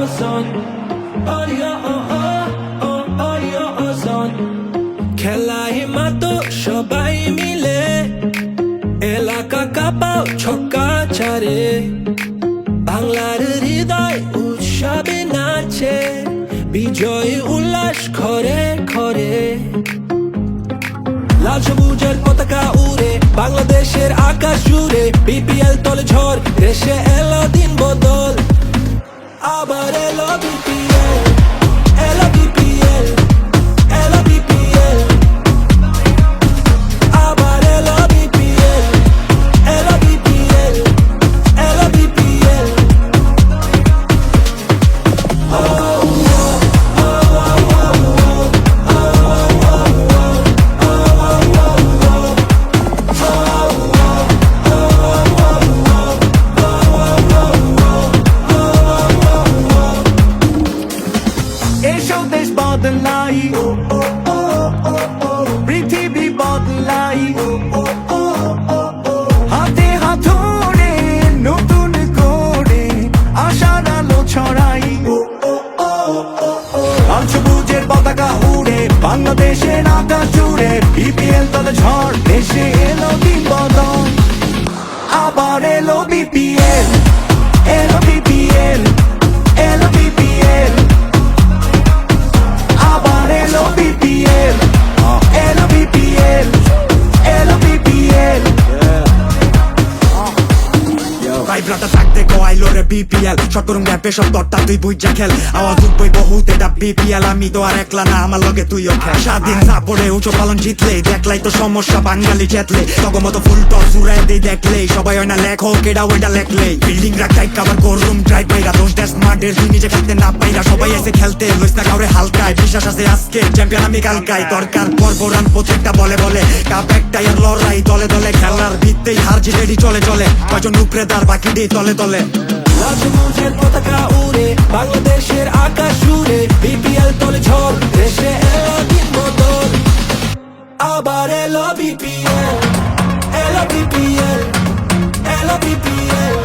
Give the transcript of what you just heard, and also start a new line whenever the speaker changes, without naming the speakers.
son. Son. খেলায় মাতো সবাই মিলে এলাকা কাঁপাও ছক্কা ছাড়ে বাংলার হৃদয় উৎসবে নাচে বিজয় উল্লাস ঘরে ঘরে লাল সবুজের পতাকা উড়ে বাংলাদেশের আকাশ জুড়ে বিপিএল তলে ঝড় দেশে এলো দিন বদল আবার এলো বিপিএল এলো বিপিএল এলো বিপিএল আবার এলো বিপিএল এলো বিপিএল এলো বিপিএল
এসো দেশ বদলাই পৃথিবী বদলাই হাতে হাত ধরে নতুন করে আশার আলো ছড়াই লাল সবুজের পতাকা উড়ে বাংলাদেশের আকাশ জুড়ে বিপিএল তলে ঝড় দেশে এলো দিন বদল আবার এলো বিপিএল এলো বিপিএল এলো বিপিএল আবার এলো বিপিএল এলো বিপিএল এলো বিপিএল ভাইব্রাটা থাকতে কয়াইলো রে বিপিএল শর্ট করুন র্যাপে সব তরটা তুই বুঝা খেল আওয়াজ উঠবই বহুত এটা বিপিএল আমি তো আর একলা না আমার লগে তুইও খেল স্বাধীন না পড়ে উঁচু পালন জিতলে দেখলাই তো সমস্যা বাঙালি চেতলে তগমতো ফুল টস উড়াই দিয়ে দেখলে সবাই হয় না লেখক এটা ওইটা লেখলে বিল্ডিং রাখাই কাবার করুম ড্রাইভ বাইরা দোষ দেশ মাঠের তুই নিজে খেলতে না পাইরা সবাই এসে খেলতে লইস না কাউরে হালকায় বিশ্বাস আছে আজকে চ্যাম্পিয়ন আমি কালকাই দরকার পর্ব রান প্রত্যেকটা বলে বলে কাপ একটাই আর লড়াই দলে দলে খেলার ভিত্তেই হার জিতেরই চলে চলে কয়জন উপরে তার বাকি দিয়ে তলে তলে
লাল সবুজের পতাকা উড়ে বাংলাদেশের আকাশ জুড়ে বিপিএল তলে ঝড় দেশে এলো দিন বদল আবার এলো বিপিএল এলো বিপিএল এলো বিপিএল